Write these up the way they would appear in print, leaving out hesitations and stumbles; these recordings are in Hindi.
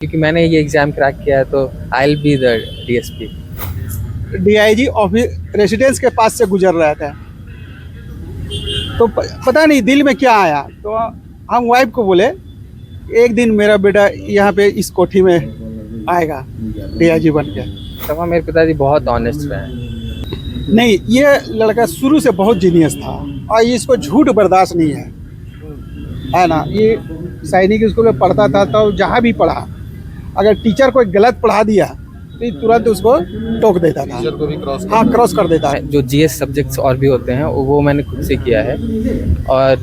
क्योंकि मैंने ये एग्ज़ाम क्रैक किया है तो I will be the DSP. DIG office residence के पास से गुजर रहा था तो पता नहीं दिल में क्या आया, तो हम वाइफ को बोले एक दिन मेरा बेटा यहाँ पे इस कोठी में आएगा डीआईजी बन के। तो मेरे पिताजी बहुत ऑनेस्ट रहे हैं। नहीं, ये लड़का शुरू से बहुत जीनियस था और इसको झूठ बर्दाश्त नहीं है ना। ये सैनिक स्कूल में पढ़ता था तो जहाँ भी पढ़ा, अगर टीचर कोई गलत पढ़ा दिया तो ये तुरंत उसको टोक देता था, टीचर को भी क्रॉस कर देता है। जो जीएस सब्जेक्ट्स और भी होते हैं वो मैंने खुद से किया है और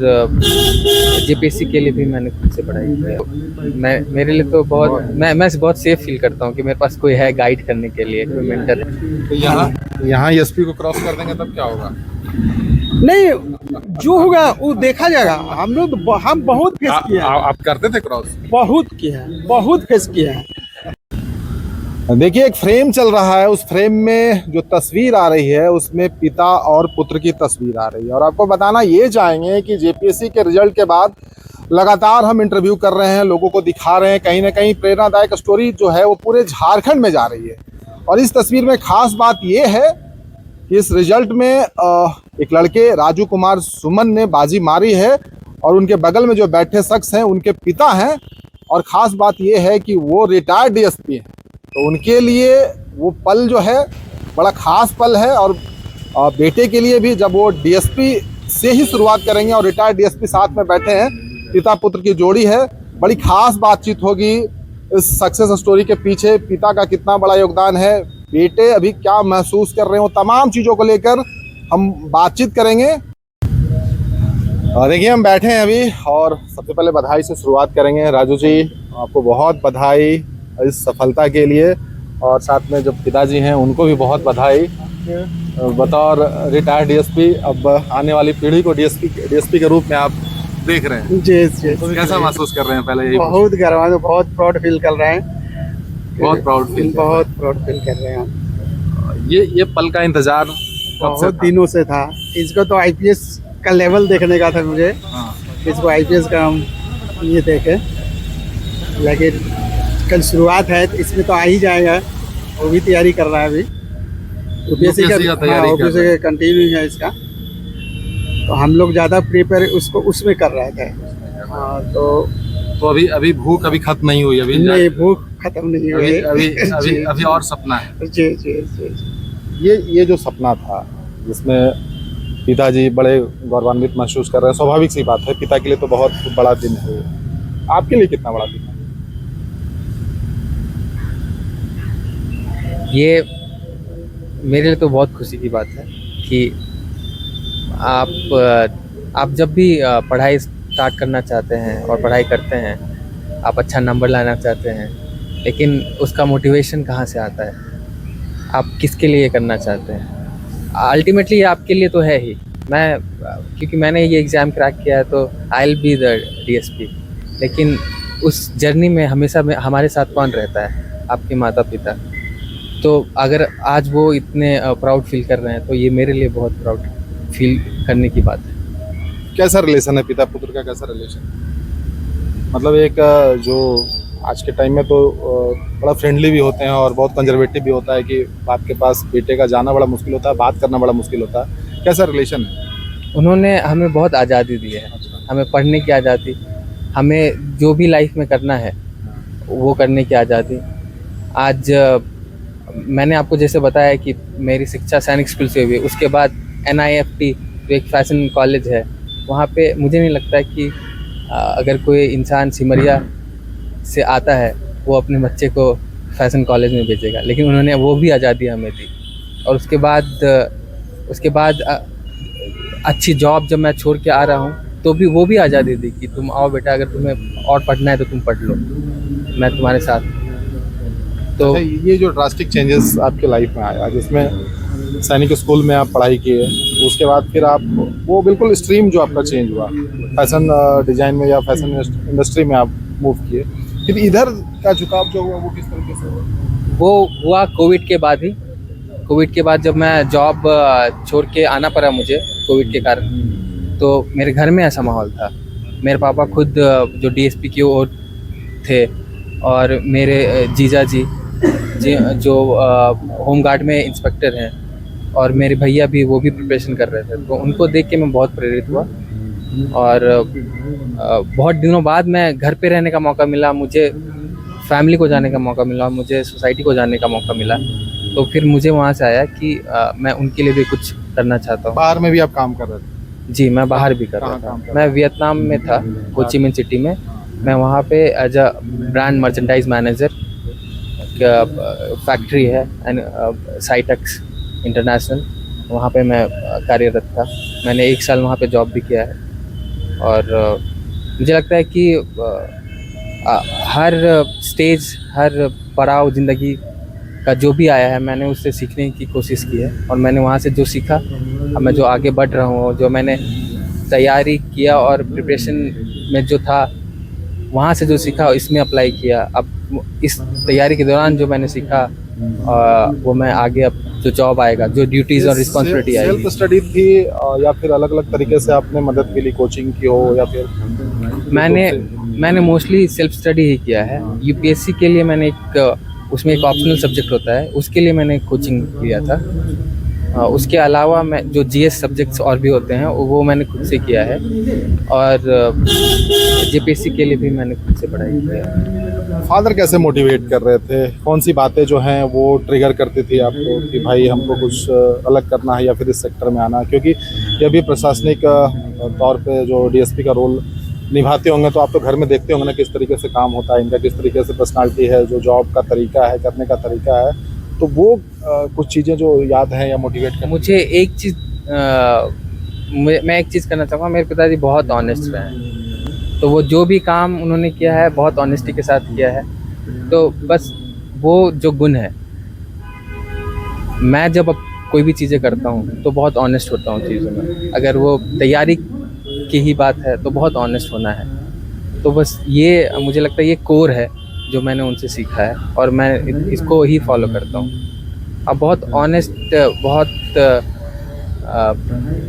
जेपीएससी के लिए भी मैंने खुद से पढ़ाई की है। मेरे लिए तो बहुत मैं बहुत सेफ फील करता हूँ कि मेरे पास कोई है गाइड करने के लिए, कोई मेंटर है। तो यहाँ एसपी को क्रॉस कर देंगे तब क्या होगा? नहीं, जो होगा वो देखा जाएगा। हम लोग हम बहुत फेस किया है, आप करते थे क्रॉस? बहुत फेस किया है। देखिए, एक फ्रेम चल रहा है, उस फ्रेम में जो तस्वीर आ रही है उसमें पिता और पुत्र की तस्वीर आ रही है। और आपको बताना ये चाहेंगे कि जेपीएससी के रिजल्ट के बाद लगातार हम इंटरव्यू कर रहे हैं, लोगों को दिखा रहे हैं, कहीं ना कहीं प्रेरणादायक स्टोरी जो है वो पूरे झारखंड में जा रही है। और इस तस्वीर में खास बात ये है कि इस रिजल्ट में एक लड़के राजू कुमार सुमन ने बाजी मारी है और उनके बगल में जो बैठे शख्स हैं उनके पिता हैं। और ख़ास बात ये है कि वो रिटायर्ड डीएसपी हैं, तो उनके लिए वो पल जो है बड़ा ख़ास पल है। और बेटे के लिए भी, जब वो डीएसपी से ही शुरुआत करेंगे और रिटायर्ड डीएसपी साथ में बैठे हैं, पिता पुत्र की जोड़ी है, बड़ी ख़ास बातचीत होगी। इस सक्सेस स्टोरी के पीछे पिता का कितना बड़ा योगदान है, बेटे अभी क्या महसूस कर रहे हो, तमाम चीज़ों को लेकर हम बातचीत करेंगे। देखिए, हम बैठे हैं अभी और सबसे पहले बधाई से शुरुआत करेंगे। राजू जी, आपको बहुत बधाई इस सफलता के लिए, और साथ में जो पिताजी हैं उनको भी बहुत बधाई। बतौर रिटायर्ड डीएसपी अब आने वाली पीढ़ी को डीएसपी के रूप में आप देख रहे हैं। जी। तो कैसा महसूस कर रहे हैं? पहले यही बहुत गर्व, बहुत प्राउड फील कर रहे हैं। बहुत प्राउड फील कर रहे हैं। ये पल का इंतजार बहुत दिनों से था। इसको तो आईपीएस का लेवल देखने का था मुझे। इसको आईपीएस का हम ये देखे, लेकिन कल शुरुआत है तो इसमें तो आ ही जाएगा। वो भी तैयारी कर रहा है अभी, यूपीएससी का कंटिन्यू है इसका। तो हम लोग ज़्यादा प्रिपेयर उसको उसमें कर रहे थे। तो अभी भूख अभी खत्म नहीं हुई? अभी नहीं, भूख खत्म नहीं हुई अभी और सपना है। जी। ये जो सपना था जिसमें पिताजी बड़े गौरवान्वित महसूस कर रहे हैं, स्वाभाविक सी बात है, पिता के लिए तो बहुत बड़ा दिन है। आपके लिए कितना बड़ा दिन है ये? मेरे लिए तो बहुत खुशी की बात है कि आप जब भी पढ़ाई स्टार्ट करना चाहते हैं और पढ़ाई करते हैं, आप अच्छा नंबर लाना चाहते हैं, लेकिन उसका मोटिवेशन कहाँ से आता है? आप किसके लिए करना चाहते हैं? अल्टीमेटली ये आपके लिए तो है ही। क्योंकि मैंने ये एग्ज़ाम क्रैक किया है तो I will be the DSP. लेकिन उस जर्नी में हमेशा हमारे साथ कौन रहता है? आपके माता पिता। तो अगर आज वो इतने प्राउड फील कर रहे हैं तो ये मेरे लिए बहुत प्राउड फील करने की बात है। कैसा रिलेशन है पिता पुत्र का? कैसा रिलेशन? मतलब एक जो आज के टाइम में तो बड़ा फ्रेंडली भी होते हैं और बहुत कंजर्वेटिव भी होता है कि बाप के पास बेटे का जाना बड़ा मुश्किल होता है, बात करना बड़ा मुश्किल होता है। कैसा रिलेशन है? उन्होंने हमें बहुत आज़ादी दी है, हमें पढ़ने की आज़ादी, हमें जो भी लाइफ में करना है वो करने की आज़ादी। आज मैंने आपको जैसे बताया कि मेरी शिक्षा सैनिक स्कूल से हुई, उसके बाद NIFT जो एक फैशन कॉलेज है, वहाँ पे मुझे नहीं लगता कि अगर कोई इंसान सिमरिया से आता है वो अपने बच्चे को फैशन कॉलेज में भेजेगा, लेकिन उन्होंने वो भी आज़ादी हमें दी। और उसके बाद अच्छी जॉब जब मैं छोड़ के आ रहा हूँ तो भी वो भी आज़ादी दी कि तुम आओ बेटा, अगर तुम्हें और पढ़ना है तो तुम पढ़ लो, मैं तुम्हारे साथ। तो ये जो ड्रास्टिक चेंजेस आपके लाइफ में आया, जिसमें सैनिक स्कूल में आप पढ़ाई किए, उसके बाद फिर आप वो बिल्कुल स्ट्रीम जो आपका चेंज हुआ, फैशन डिज़ाइन में या फैशन इंडस्ट्री में आप मूव किए, फिर इधर का झुकाव जो हुआ वो किस तरीके से हुआ? वो हुआ कोविड के बाद ही। कोविड के बाद जब मैं जॉब छोड़ के आना पड़ा मुझे कोविड के कारण, तो मेरे घर में ऐसा माहौल था। मेरे पापा खुद जो डीएसपी की ओर थे और मेरे जीजा जी जो होम गार्ड में इंस्पेक्टर हैं, और मेरे भैया भी, वो भी प्रिपरेशन कर रहे थे, तो उनको देख के मैं बहुत प्रेरित हुआ। और बहुत दिनों बाद मैं घर पे रहने का मौका मिला, मुझे फैमिली को जाने का मौका मिला, मुझे सोसाइटी को जाने का मौका मिला। तो फिर मुझे वहाँ से आया कि मैं उनके लिए भी कुछ करना चाहता हूँ। बाहर में भी आप काम कर रहे थे? जी, मैं बाहर भी कर रहा कहाँ था। काम कर मैं वियतनाम में था, हो ची मिन सिटी में। मैं वहाँ पे as a brand merchandise manager, factory है एंड साइटेक्स इंटरनेशनल, वहाँ पे मैं कार्यरत था। मैंने 1 साल वहाँ पे जॉब भी किया है। और मुझे लगता है कि हर स्टेज, हर पड़ाव ज़िंदगी का जो भी आया है, मैंने उससे सीखने की कोशिश की है। और मैंने वहाँ से जो सीखा, अब मैं जो आगे बढ़ रहा हूँ, जो मैंने तैयारी किया और प्रिपरेशन में जो था, वहाँ से जो सीखा इसमें अप्लाई किया। अब इस तैयारी के दौरान जो मैंने सीखा, वो मैं आगे, अब जो जॉब आएगा, जो ड्यूटीज़ और रिस्पॉन्सिबिलिटी सेल्फ आएगी। स्टडी थी या फिर अलग अलग तरीके से आपने मदद के लिए कोचिंग की हो, या फिर मैंने मोस्टली सेल्फ स्टडी ही किया है। यूपीएससी के लिए मैंने उसमें एक ऑप्शनल सब्जेक्ट होता है, उसके लिए मैंने कोचिंग लिया था। उसके अलावा मैं जो जीएस सब्जेक्ट्स और भी होते हैं, वो मैंने खुद से किया है। और जेपीएससी के लिए भी मैंने खुद से पढ़ाई की है। फादर कैसे मोटिवेट कर रहे थे? कौन सी बातें जो हैं वो ट्रिगर करती थी आपको कि भाई हमको कुछ अलग करना है या फिर इस सेक्टर में आना है? क्योंकि ये भी प्रशासनिक तौर पे जो डीएसपी का रोल निभाते होंगे, तो आप तो घर में देखते होंगे ना किस तरीके से काम होता है इनका, किस तरीके से पर्सनालिटी है, जो जॉब का तरीका है, करने का तरीका है। तो वो कुछ चीज़ें जो याद हैं या मोटिवेट कर मुझे एक चीज़, मैं एक चीज़ करना चाहूँगा। मेरे पिताजी बहुत ऑनेस्ट रहे हैं, तो वो जो भी काम उन्होंने किया है बहुत ऑनेस्टी के साथ किया है। तो बस वो जो गुण है, मैं जब अब कोई भी चीज़ें करता हूँ तो बहुत ऑनेस्ट होता हूँ चीज़ों में। अगर वो तैयारी की ही बात है तो बहुत ऑनेस्ट होना है। तो बस ये मुझे लगता है ये कोर है जो मैंने उनसे सीखा है, और मैं इसको ही फॉलो करता हूँ। अब बहुत ऑनेस्ट, बहुत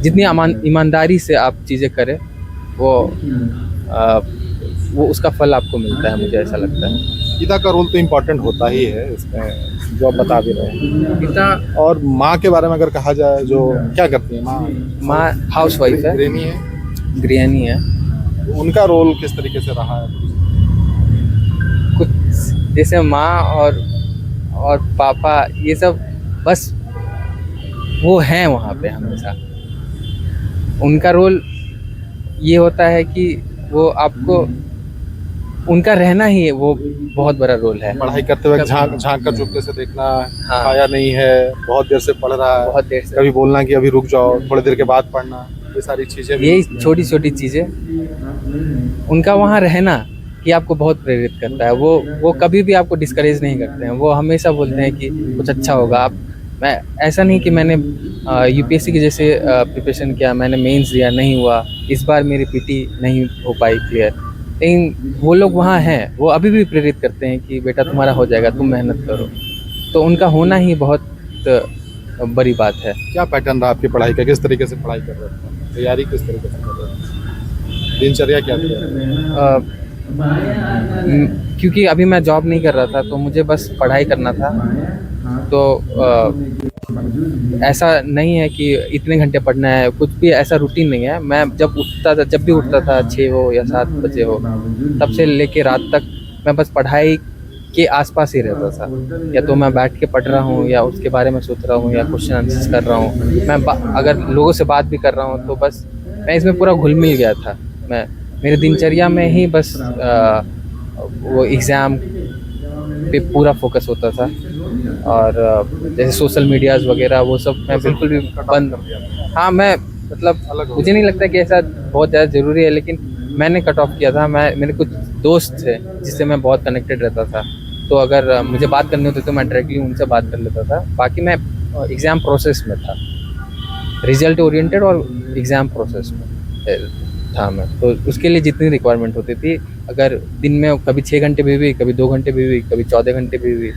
जितनी ईमानदारी से आप चीज़ें करें, वो उसका फल आपको मिलता है, मुझे ऐसा लगता है। पिता का रोल तो इम्पोर्टेंट होता ही है इसमें, जो आप बता भी रहे हैं। पिता और माँ के बारे में अगर कहा जाए, जो क्या करती है माँ? हाउस वाइफ है, गृहिणी है। गृहिणी है। उनका रोल किस तरीके से रहा है? कुछ जैसे माँ और पापा, ये सब बस वो हैं वहाँ पे हमेशा। उनका रोल ये होता है कि वो आपको, उनका रहना ही वो बहुत बड़ा रोल है। पढ़ाई करते वक्त झांक कर चुपके से देखना, हाँ। खाया नहीं है, बहुत देर से पढ़ रहा है, बहुत देर से, कभी बोलना कि अभी रुक जाओ, थोड़ी देर के बाद पढ़ना, ये सारी चीजें भी। यही छोटी छोटी चीज़ें, उनका वहाँ रहना कि आपको बहुत प्रेरित करता है। वो कभी भी आपको डिस्करेज नहीं करते हैं। वो हमेशा बोलते हैं कि कुछ अच्छा होगा। मैं ऐसा नहीं कि मैंने यूपीएससी के जैसे प्रिपरेशन किया, मैंने मेंस दिया, नहीं हुआ, इस बार मेरी पीटी नहीं हो पाई क्लियर, लेकिन वो लोग वहाँ हैं, वो अभी भी प्रेरित करते हैं कि बेटा तुम्हारा हो जाएगा, तुम मेहनत करो। तो उनका होना ही बहुत बड़ी बात है। क्या पैटर्न रहा आपकी पढ़ाई का? किस तरीके से पढ़ाई कर रहे थे? तैयारी किस तरीके से कर रहे थे? दिनचर्या क्या थी? क्योंकि अभी मैं जॉब नहीं कर रहा था, तो मुझे बस पढ़ाई करना था। तो ऐसा नहीं है कि इतने घंटे पढ़ना है, कुछ भी ऐसा रूटीन नहीं है। मैं जब भी उठता था 6 हो या 7 बजे हो, तब से लेके रात तक मैं बस पढ़ाई के आसपास ही रहता था। या तो मैं बैठ के पढ़ रहा हूँ, या उसके बारे में सोच रहा हूँ, या क्वेश्चन आंसर्स कर रहा हूँ। मैं अगर लोगों से बात भी कर रहा हूँ, तो बस मैं इसमें पूरा घुल मिल गया था। मेरे दिनचर्या में ही बस वो एग्ज़ाम पे पूरा फोकस होता था। और जैसे सोशल मीडियाज़ वगैरह, वो सब मैं बिल्कुल भी बंद। हाँ, मैं मतलब मुझे नहीं लगता कि ऐसा बहुत ज़्यादा ज़रूरी है, लेकिन मैंने कट ऑफ किया था। मेरे कुछ दोस्त थे जिससे मैं बहुत कनेक्टेड रहता था, तो अगर मुझे बात करनी होती तो मैं डायरेक्टली उनसे बात कर लेता था। बाकी मैं एग्ज़ाम प्रोसेस में था, रिजल्ट ओरिएंटेड और एग्ज़ाम प्रोसेस में था मैं। तो उसके लिए जितनी रिक्वायरमेंट होती थी, अगर दिन में कभी 6 घंटे भी हुई, कभी 2 घंटे भी हुई, कभी 14 घंटे भी हुई,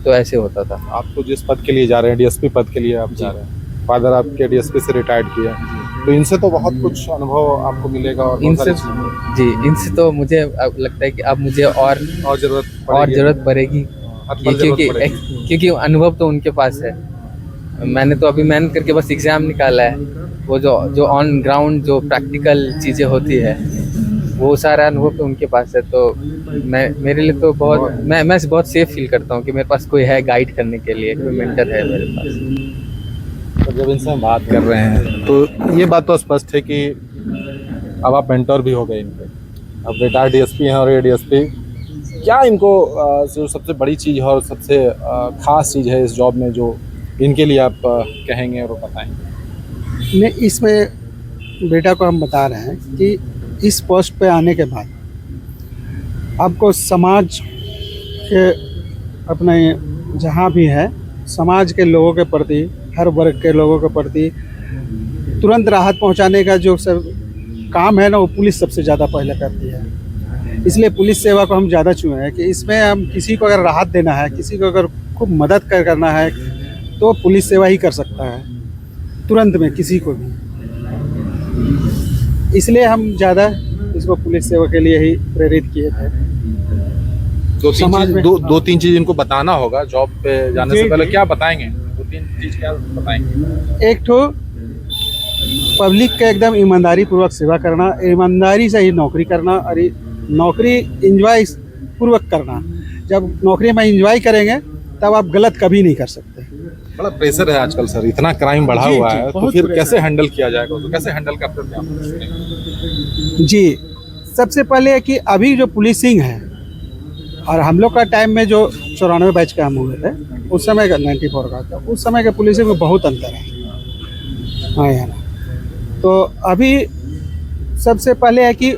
तो ऐसे होता था। आप तो जिस पद के लिए जा रहे हैं, डीएसपी पद के लिए आप जा रहे हैं, फादर आपके डीएसपी से रिटायर्ड किया। तो इनसे तो बहुत कुछ अनुभव आपको मिलेगा और बहुत इनसे सारी चीजें जी, इनसे तो मुझे अब लगता है कि अब मुझे और जरूरत पड़ेगी हर पल जरूरत पड़ेगी। क्योंकि अनुभव तो उनके पास है। मैंने तो अभी मेहनत करके बस एग्ज़ाम निकाला है। वो जो ऑन ग्राउंड जो प्रैक्टिकल चीज़ें होती है वो सारा अनुभव तो उनके पास है। तो मेरे लिए तो मैं बहुत सेफ फील करता हूँ कि मेरे पास कोई है गाइड करने के लिए, कोई मेंटर है मेरे पास। तो जब इनसे हम बात कर रहे हैं तो ये बात तो स्पष्ट है कि अब आप मेंटर भी हो गए इनके। अब रिटायर्ड डीएसपी हैं और ये डीएसपी क्या इनको जो सबसे बड़ी चीज़ है और सबसे खास चीज़ है इस जॉब में जो इनके लिए आप कहेंगे और बताएंगे? नहीं, इसमें बेटा को हम बता रहे हैं कि इस पोस्ट पे आने के बाद आपको समाज के अपने जहाँ भी है समाज के लोगों के प्रति, हर वर्ग के लोगों के प्रति तुरंत राहत पहुंचाने का जो सब काम है ना, वो पुलिस सबसे ज़्यादा पहले करती है। इसलिए पुलिस सेवा को हम ज़्यादा चुने हैं कि इसमें हम किसी को अगर राहत देना है, किसी को अगर खूब मदद करना है तो पुलिस सेवा ही कर सकता है तुरंत में, किसी को भी। इसलिए हम ज़्यादा इसको पुलिस सेवा के लिए ही प्रेरित किए थे। दो तीन चीज इनको बताना होगा जॉब पे जाने से पहले। क्या बताएंगे? दो तीन चीज क्या बताएंगे? एक तो पब्लिक का एकदम ईमानदारी पूर्वक सेवा करना, ईमानदारी से ही नौकरी करना और नौकरी इंजॉय पूर्वक करना। जब नौकरी में इंजॉय करेंगे तब आप गलत कभी नहीं कर सकते। बड़ा प्रेशर है आजकल सर, इतना क्राइम बढ़ा हुआ है, तो फिर प्रेशर कैसे हैंडल किया जाएगा? तो कैसे हैंडल करते थे आप? जी, सबसे पहले है कि अभी जो पुलिसिंग है और हम लोग का टाइम में जो 94 बैच का हम हुए थे, उस समय का 94 का था, उस समय के पुलिसिंग में बहुत अंतर है। हाँ यार, तो अभी सबसे पहले है कि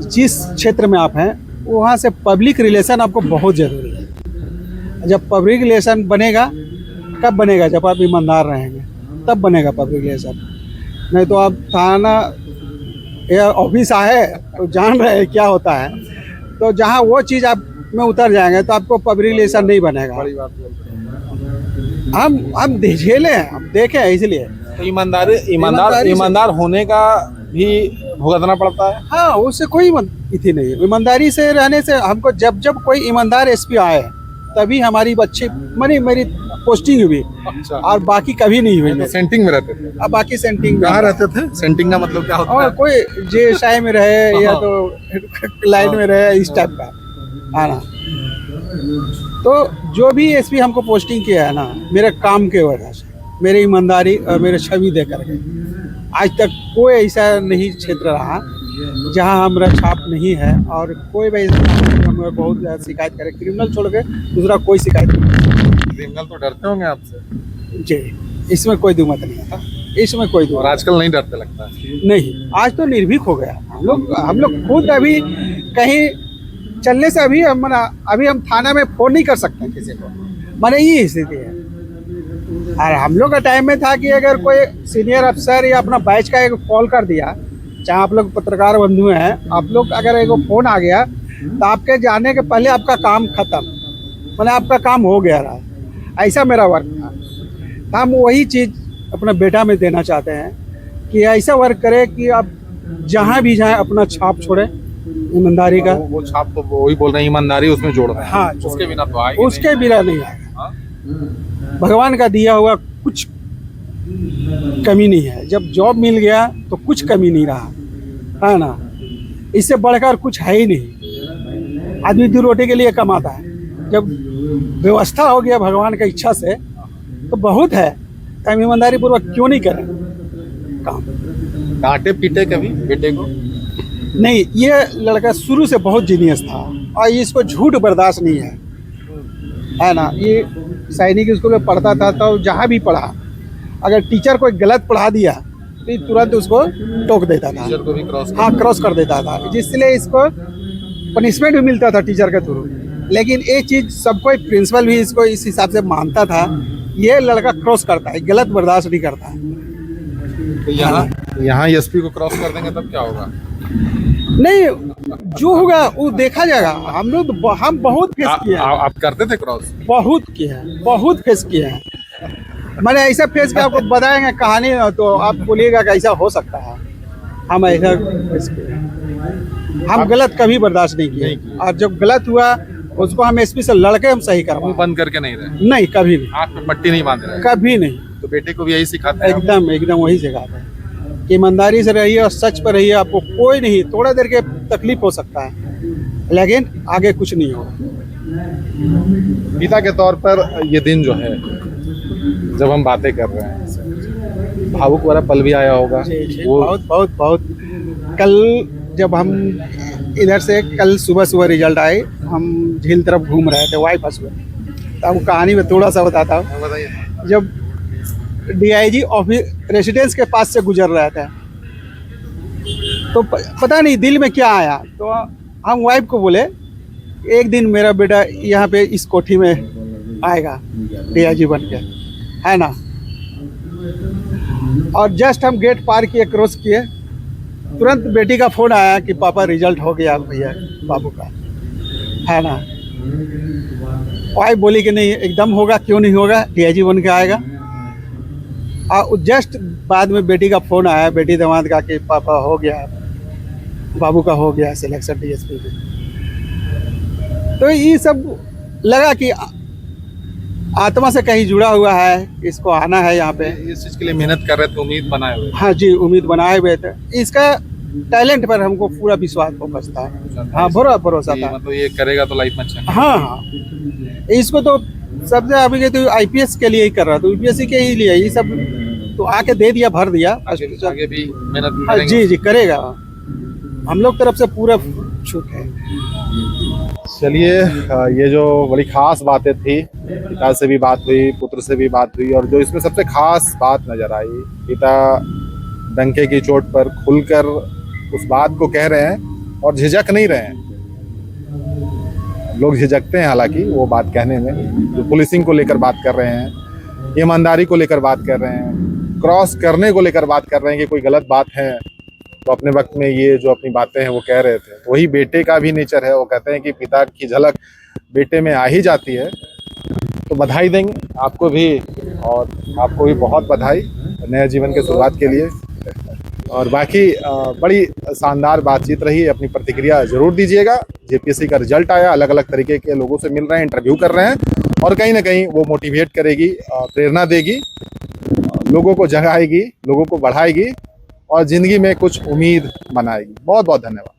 जिस क्षेत्र में आप हैं वहाँ से पब्लिक रिलेशन आपको बहुत ज़रूरी है। जब पब्लिक रिलेशन बनेगा, कब बनेगा? जब आप ईमानदार रहेंगे तब बनेगा पब्लिक रिलेशन। नहीं तो आप थाना या ऑफिस आए तो जान रहे हैं क्या होता है, तो जहाँ वो चीज़ आप में उतर जाएंगे तो आपको पब्लिक रिलेशन नहीं बनेगा। बड़ी बात बोलते हैं। हम झेले हैं, हम देखे हैं, इसलिए तो ईमानदार होने का भी भुगतना पड़ता है। हाँ, उससे कोई इतनी नहीं है। ईमानदारी से रहने से हमको जब कोई ईमानदार एसपी आए तभी हमारी बच्ची मेरी पोस्टिंग हुई। अच्छा। और बाकी कभी नहीं हुई। तो सेंटिंग में रहते थे? अब बाकी सेंटिंग कहाँ रहते थे? सेंटिंग का मतलब क्या होता है? और कोई जेएसआई में रहे या तो लाइन में रहे, इस टाइप का आना। तो जो भी एसपी हमको पोस्टिंग किया है ना, मेरे काम के वजह से, मेरी ईमानदारी और मेरे छवि दे करके, आज तक कोई ऐसा नहीं क्षेत्र रहा जहाँ हमारा छाप नहीं है। और कोई भी हम बहुत ज़्यादा शिकायत करे, क्रिमिनल छोड़ के दूसरा कोई शिकायत नहीं। क्रिमिनल तो डरते होंगे आपसे? जी, इसमें कोई दुमत नहीं है, इसमें कोई दुमत। और आजकल नहीं डरते लगता है? नहीं, आज तो निर्भीक हो गया हम लोग खुद। अभी कहीं चलने से अभी हम थाना में फ़ोन नहीं कर सकते किसी को, माने ये स्थिति है। और हम लोग का टाइम में था कि अगर कोई सीनियर अफसर या अपना बैच का एक कॉल कर दिया, चाहे आप लोग पत्रकार बंधु हैं, आप लोग अगर एक फ़ोन आ गया तो आपके जाने के पहले आपका काम खत्म, माने आपका काम हो गया रहा। ऐसा मेरा वर्क था। हम वही चीज़ अपना बेटा में देना चाहते हैं कि ऐसा वर्क करे कि आप जहाँ भी जाएं अपना छाप छोड़े ईमानदारी का। वो छाप तो वही बोल रहे हैं, ईमानदारी उसमें जोड़ रहे हैं। हाँ, उसके बिना तो आएगी उसके बिना नहीं आएगा। हाँ? भगवान का दिया हुआ कुछ कमी नहीं है। जब जॉब मिल गया तो कुछ कमी नहीं रहा, है ना। इससे बढ़कर कुछ है ही नहीं। आदमी 2 रोटी के लिए कमाता है, जब व्यवस्था हो गया भगवान की इच्छा से तो बहुत है। हम ईमानदारी पूर्वक क्यों नहीं करें काम? डांटे पीटे कभी बेटे को? नहीं, ये लड़का शुरू से बहुत जीनियस था और इसको झूठ बर्दाश्त नहीं है ना। ये सैनिक स्कूल में पढ़ता था, तो जहाँ भी पढ़ा अगर टीचर कोई गलत पढ़ा दिया तो ये तुरंत उसको टोक देता था। टीचर को भी क्रॉस कर देता था, जिसलिए इसको पनिशमेंट भी मिलता था टीचर के थ्रू। लेकिन एक चीज़ सबको, प्रिंसिपल भी इसको इस हिसाब से मानता था, ये लड़का क्रॉस करता है, गलत बर्दाश्त नहीं करता है। तो यहाँ एसपी को क्रॉस कर देंगे तब क्या होगा? नहीं, जो होगा वो देखा जाएगा। हम बहुत फेस किए हैं। आप करते थे क्रॉस? बहुत फेस किए हैं। मैंने ऐसा फेस के आपको बताएंगे कहानी तो आप बोलिएगा कि ऐसा हो सकता है। हम ऐसा हम गलत कभी बर्दाश्त नहीं किए, और जब गलत हुआ उसको हम एसपी से लड़के हम सही मुंह करवाए। बंद करके नहीं रहे, नहीं, कभी नहीं, आंख में पट्टी नहीं बांध रहे। कभी नहीं। तो बेटे को भी यही सिखाते हैं आप? एकदम एकदम वही सिखाते हैं कि ईमानदारी से रहिए और सच पर रहिए। आपको कोई नहीं, थोड़ा देर के तकलीफ हो सकता है लेकिन आगे कुछ नहीं होगा। पिता के तौर पर ये दिन जो है, जब हम बातें कर रहे हैं, भावुक वाला पल भी आया होगा। वो बहुत बहुत बहुत। कल जब हम इधर से कल सुबह रिजल्ट आए, हम झील तरफ घूम रहे थे वाईपास में, तो आपको कहानी में थोड़ा सा बताता हूँ। बताइए। जब डीआईजी ऑफिस रेसिडेंस के पास से गुजर रहे थे तो पता नहीं दिल में क्या आया, तो हम वाइफ को बोले एक दिन मेरा बेटा यहाँ पे इस कोठी में आएगा डीआईजी बन के, है ना। और जस्ट हम गेट पार किए, क्रॉस किए, तुरंत बेटी का फोन आया कि पापा रिजल्ट हो गया भैया बाबू का, है ना। वाइफ बोली कि नहीं एकदम होगा, क्यों नहीं होगा, डीआईजी बन के आएगा। और जस्ट बाद में बेटी का फोन आया, बेटी दामाद का, कि पापा हो गया, बाबू का हो गया सिलेक्शन डीएसपी में। तो ये सब लगा कि आत्मा से कहीं जुड़ा हुआ है, इसको आना है यहाँ पे। इस चीज के लिए मेहनत कर रहे थे, उम्मीद बनाए हुए। हाँ जी, उम्मीद बनाए हुए थे। इसका टैलेंट पर हमको पूरा विश्वास फोकस था। हाँ, भरोसा था। मतलब ये करेगा तो लाइफ में अच्छा। हाँ हाँ, इसको तो सबसे अभी के तो आईपीएस के लिए ही कर रहा था, यूपीएससी के ही लिए ये सब तो आके दे दिया, भर दिया। आगे भी मेहनत हाँ, करेंगे। जी करेगा, हम लोग तरफ से पूरा छूट है। चलिए, ये जो बड़ी खास बातें थी, पिता से भी बात हुई, पुत्र से भी बात हुई, और जो इसमें सबसे खास बात नजर आई, पिता डंके की चोट पर खुलकर उस बात को कह रहे हैं और झिझक नहीं रहे हैं। लोग झिझकते हैं हालांकि वो बात कहने में, जो पुलिसिंग को लेकर बात कर रहे हैं, ईमानदारी को लेकर बात कर रहे हैं, क्रॉस करने को लेकर बात कर रहे हैं कि कोई गलत बात है तो अपने वक्त में ये जो अपनी बातें हैं वो कह रहे थे। तो वही बेटे का भी नेचर है, वो कहते हैं कि पिता की झलक बेटे में आ ही जाती है। तो बधाई देंगे आपको भी, और आपको भी बहुत बधाई नए जीवन के शुरुआत के लिए। और बाकी बड़ी शानदार बातचीत रही, अपनी प्रतिक्रिया जरूर दीजिएगा। जेपीएससी का रिजल्ट आया, अलग अलग तरीके के लोगों से मिल रहे हैं, इंटरव्यू कर रहे हैं, और कहीं ना कहीं वो मोटिवेट करेगी, प्रेरणा देगी, लोगों को जगाएगी, लोगों को बढ़ाएगी और ज़िंदगी में कुछ उम्मीद बनाएगी। बहुत बहुत धन्यवाद।